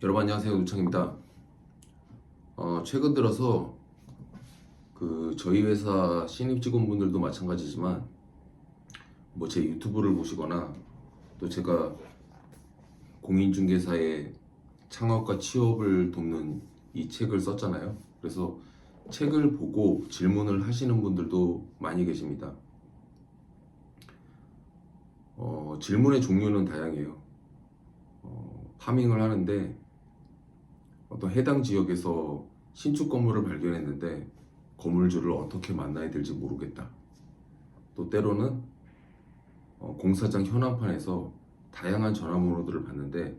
여러분 안녕하세요, 우창입니다. 최근 들어서 저희 회사 신입 직원분들도 마찬가지지만 뭐 제 유튜브를 보시거나 또 제가 공인중개사의 창업과 취업을 돕는 이 책을 썼잖아요. 그래서 책을 보고 질문을 하시는 분들도 많이 계십니다. 질문의 종류는 다양해요. 파밍을 하는데 어떤 해당 지역에서 신축 건물을 발견했는데 건물주를 어떻게 만나야 될지 모르겠다. 또 때로는 공사장 현황판에서 다양한 전화번호들을 봤는데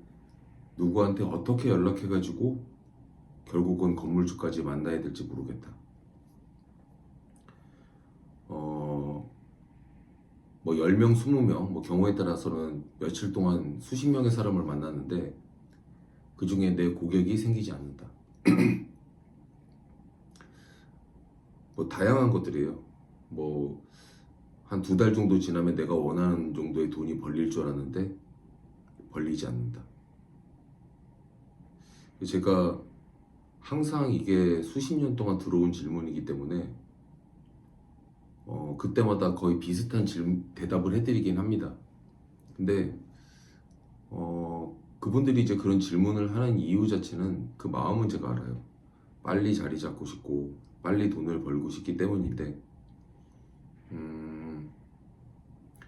누구한테 어떻게 연락해가지고 결국은 건물주까지 만나야 될지 모르겠다. 뭐 10명, 20명, 뭐 경우에 따라서는 며칠 동안 수십 명의 사람을 만났는데 그 중에 내 고객이 생기지 않는다. 뭐 다양한 것들이에요. 뭐 한 2달 정도 지나면 내가 원하는 정도의 돈이 벌릴 줄 알았는데 벌리지 않는다. 제가 항상 이게 수십 년 동안 들어온 질문이기 때문에 그때마다 거의 비슷한 대답을 해드리긴 합니다. 근데 그분들이 이제 그런 질문을 하는 이유 자체는 그 마음은 제가 알아요. 빨리 자리 잡고 싶고 빨리 돈을 벌고 싶기 때문인데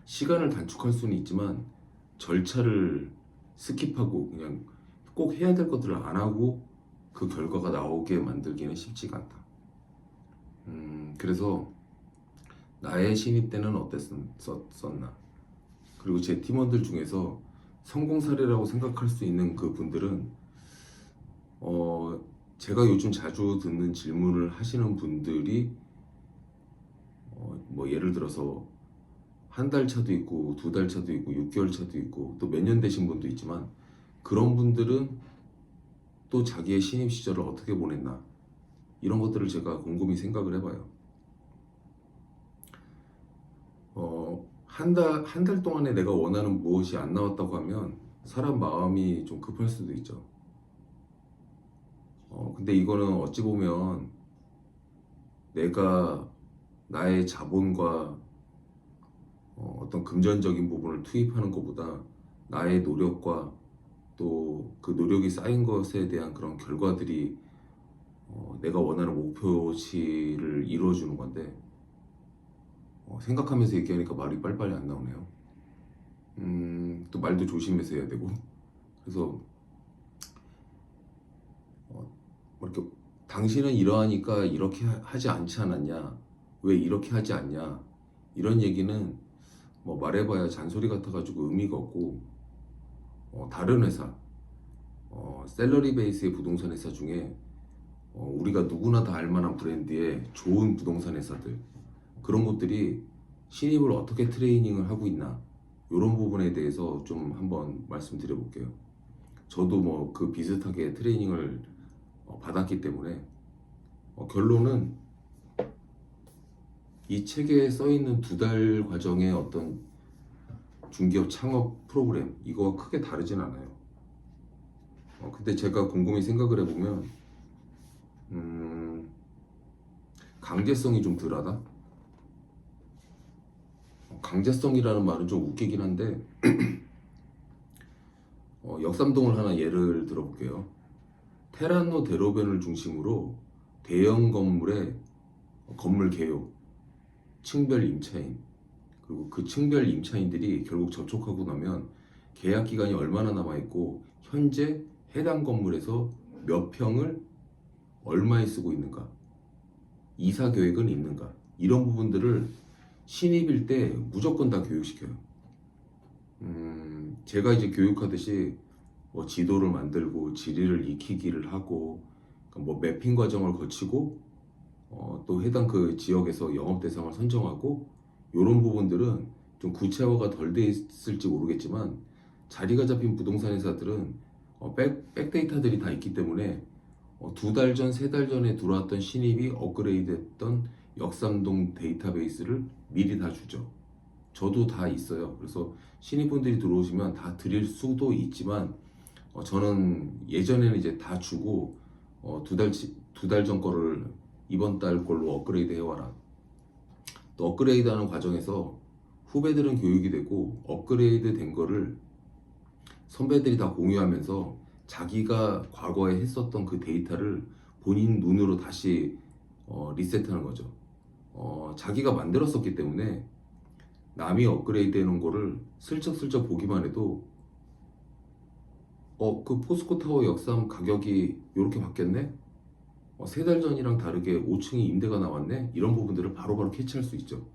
시간을 단축할 수는 있지만 절차를 스킵하고 그냥 꼭 해야 될 것들을 안 하고 그 결과가 나오게 만들기는 쉽지가 않다. 그래서 나의 신입 때는 어땠었나, 그리고 제 팀원들 중에서 성공 사례라고 생각할 수 있는 그 분들은 제가 요즘 자주 듣는 질문을 하시는 분들이 뭐 예를 들어서 한 달 차도 있고 2달 차도 있고 6개월 차도 있고 또 몇 년 되신 분도 있지만 그런 분들은 또 자기의 신입 시절을 어떻게 보냈나, 이런 것들을 제가 곰곰이 생각을 해봐요. 한 달 동안에 내가 원하는 무엇이 안 나왔다고 하면 사람 마음이 좀 급할 수도 있죠. 근데 이거는 어찌 보면 내가 나의 자본과 어떤 금전적인 부분을 투입하는 것보다 나의 노력과 또 그 노력이 쌓인 것에 대한 그런 결과들이 내가 원하는 목표치를 이루어주는 건데 생각하면서 얘기하니까 말이 빨리빨리 안 나오네요. 또 말도 조심해서 해야 되고. 그래서 뭐 이렇게 당신은 이러하니까 이렇게 하지 않지 않았냐, 왜 이렇게 하지 않냐, 이런 얘기는 뭐 말해봐야 잔소리 같아가지고 의미가 없고, 다른 회사, 셀러리 베이스의 부동산 회사 중에 우리가 누구나 다 알만한 브랜드의 좋은 부동산 회사들, 그런 것들이 신입을 어떻게 트레이닝을 하고 있나, 이런 부분에 대해서 좀 한번 말씀드려 볼게요. 저도 뭐 그 비슷하게 트레이닝을 받았기 때문에 결론은 이 책에 써 있는 2달 과정의 어떤 중기업 창업 프로그램, 이거와 크게 다르진 않아요. 근데 제가 곰곰이 생각을 해보면 강제성이 좀 덜하다? 강제성이라는 말은 좀 웃기긴 한데 역삼동을 하나 예를 들어볼게요. 테란노 대로변을 중심으로 대형 건물의 건물 개요, 층별 임차인, 그리고 그 층별 임차인들이 결국 접촉하고 나면 계약 기간이 얼마나 남아있고 현재 해당 건물에서 몇 평을 얼마에 쓰고 있는가, 이사 계획은 있는가, 이런 부분들을 신입일 때 무조건 다 교육시켜요. 제가 이제 교육하듯이 뭐 지도를 만들고 지리를 익히기를 하고 뭐 매핑 과정을 거치고 또 해당 그 지역에서 영업 대상을 선정하고, 이런 부분들은 좀 구체화가 덜 돼 있을지 모르겠지만 자리가 잡힌 부동산 회사들은 백데이터들이 다 있기 때문에 2달 전, 3달 전에 들어왔던 신입이 업그레이드 했던 역삼동 데이터베이스를 미리 다 주죠. 저도 다 있어요. 그래서 신입분들이 들어오시면 다 드릴 수도 있지만 저는 예전에는 이제 다 주고 두 달 전 거를 이번 달 걸로 업그레이드 해와라. 또 업그레이드 하는 과정에서 후배들은 교육이 되고 업그레이드 된 거를 선배들이 다 공유하면서 자기가 과거에 했었던 그 데이터를 본인 눈으로 다시 리셋하는 거죠. 자기가 만들었었기 때문에 남이 업그레이드 해놓은 거를 슬쩍슬쩍 보기만 해도 그 포스코 타워 역삼 가격이 이렇게 바뀌었네? 3달 전이랑 다르게 5층이 임대가 나왔네? 이런 부분들을 바로바로 캐치할 수 있죠.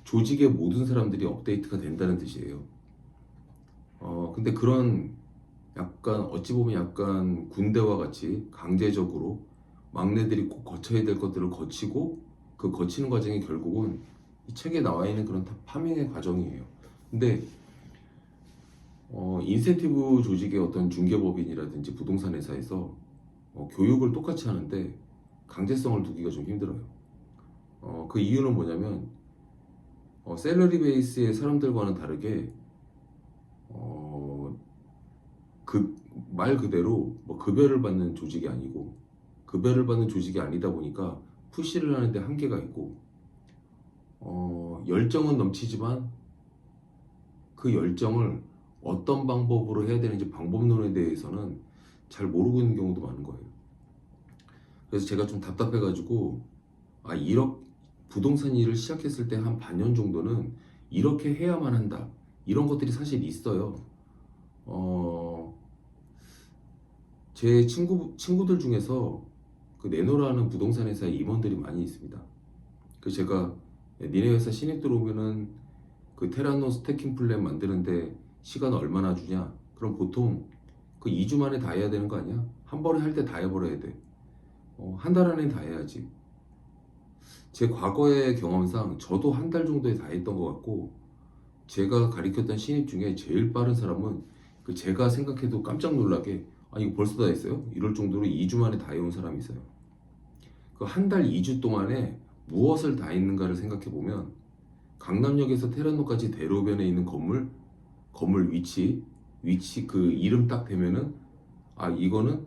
조직의 모든 사람들이 업데이트가 된다는 뜻이에요. 근데 그런 약간 어찌 보면 약간 군대와 같이 강제적으로 막내들이 꼭 거쳐야 될 것들을 거치고 그 거치는 과정이 결국은 이 책에 나와 있는 그런 다 파밍의 과정이에요. 근데 인센티브 조직의 어떤 중개법인이라든지 부동산 회사에서 교육을 똑같이 하는데 강제성을 두기가 좀 힘들어요. 그 이유는 뭐냐면 샐러리 베이스의 사람들과는 다르게 그 말 그대로 뭐 급여를 받는 조직이 아니고 급여를 받는 조직이 아니다 보니까 푸시를 하는데 한계가 있고 열정은 넘치지만 그 열정을 어떤 방법으로 해야 되는지 방법론에 대해서는 잘 모르고 있는 경우도 많은 거예요. 그래서 제가 좀 답답해가지고 이렇게 부동산 일을 시작했을 때 한 반년 정도는 이렇게 해야만 한다 이런 것들이 사실 있어요. 제 친구들 중에서 그 네노라는 부동산 회사의 임원들이 많이 있습니다. 그래서 제가 니네 회사 신입 들어오면은 그 테라노 스태킹 플랜 만드는데 시간 얼마나 주냐? 그럼 보통 그 2주 만에 다 해야 되는 거 아니야? 한 번에 할 때 다 해버려야 돼. 한 달 안에 다 해야지. 제 과거의 경험상 저도 한 달 정도에 다 했던 것 같고 제가 가르쳤던 신입 중에 제일 빠른 사람은 그 제가 생각해도 깜짝 놀라게 이거 벌써 다 했어요? 이럴 정도로 2주 만에 다 해온 사람이 있어요. 그 한 달 2주 동안에 무엇을 다 했는가를 생각해 보면 강남역에서 테라노까지 대로변에 있는 건물 위치 그 이름 딱 되면은 이거는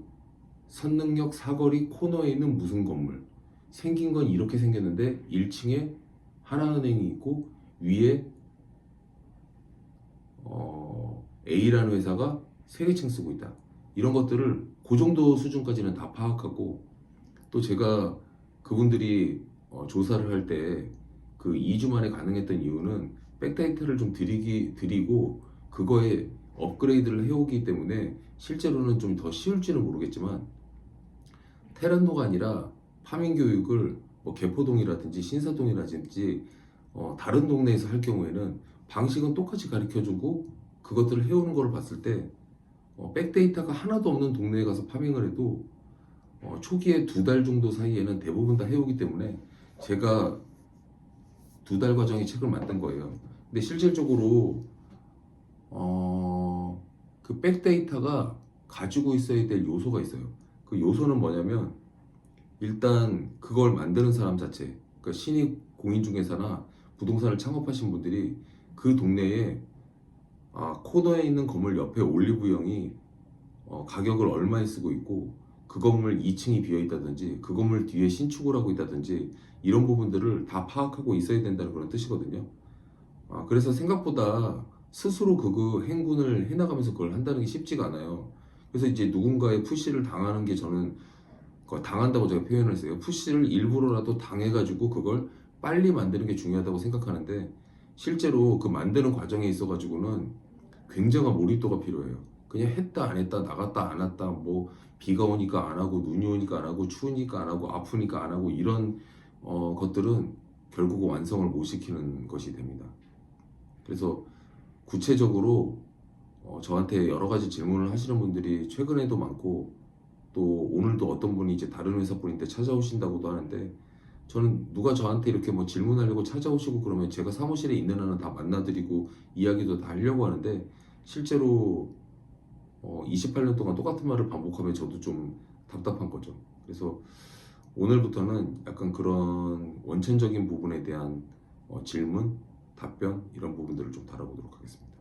선능력 사거리 코너에 있는 무슨 건물 생긴 건 이렇게 생겼는데 1층에 하나은행이 있고 위에 A라는 회사가 세개층 쓰고 있다. 이런 것들을 그 정도 수준까지는 다 파악하고 또 제가 그분들이 조사를 할 때 그 2주 만에 가능했던 이유는 백데이터를 좀 드리고 그거에 업그레이드를 해오기 때문에 실제로는 좀 더 쉬울지는 모르겠지만 테란노가 아니라 파밍 교육을 뭐 개포동이라든지 신사동이라든지 다른 동네에서 할 경우에는 방식은 똑같이 가르쳐주고 그것들을 해오는 걸 봤을 때 백데이터가 하나도 없는 동네에 가서 파밍을 해도 초기에 2달 정도 사이에는 대부분 다 해오기 때문에 제가 2달 과정의 책을 만든 거예요. 근데 실질적으로 그 백데이터가 가지고 있어야 될 요소가 있어요. 그 요소는 뭐냐면 일단 그걸 만드는 사람 자체, 그러니까 신입 공인중개사나 부동산을 창업하신 분들이 그 동네에 코너에 있는 건물 옆에 올리브영이 가격을 얼마에 쓰고 있고 그 건물 2층이 비어 있다든지 그 건물 뒤에 신축을 하고 있다든지 이런 부분들을 다 파악하고 있어야 된다는 그런 뜻이거든요. 그래서 생각보다 스스로 그 행군을 해나가면서 그걸 한다는 게 쉽지가 않아요. 그래서 이제 누군가의 푸시를 당하는 게 저는 당한다고 제가 표현을 했어요. 푸시를 일부러라도 당해가지고 그걸 빨리 만드는 게 중요하다고 생각하는데 실제로 그 만드는 과정에 있어가지고는 굉장한 몰입도가 필요해요. 그냥 했다 안 했다 나갔다 안 왔다 뭐 비가 오니까 안 하고 눈이 오니까 안 하고 추우니까 안 하고 아프니까 안 하고 이런 것들은 결국 완성을 못 시키는 것이 됩니다. 그래서 구체적으로 저한테 여러 가지 질문을 하시는 분들이 최근에도 많고 또 오늘도 어떤 분이 이제 다른 회사 분인데 찾아오신다고도 하는데 저는 누가 저한테 이렇게 뭐 질문하려고 찾아오시고 그러면 제가 사무실에 있는 한은 다 만나드리고 이야기도 다 하려고 하는데 실제로 28년 동안 똑같은 말을 반복하면 저도 좀 답답한 거죠. 그래서 오늘부터는 약간 그런 원천적인 부분에 대한 질문, 답변 이런 부분들을 좀 다뤄보도록 하겠습니다.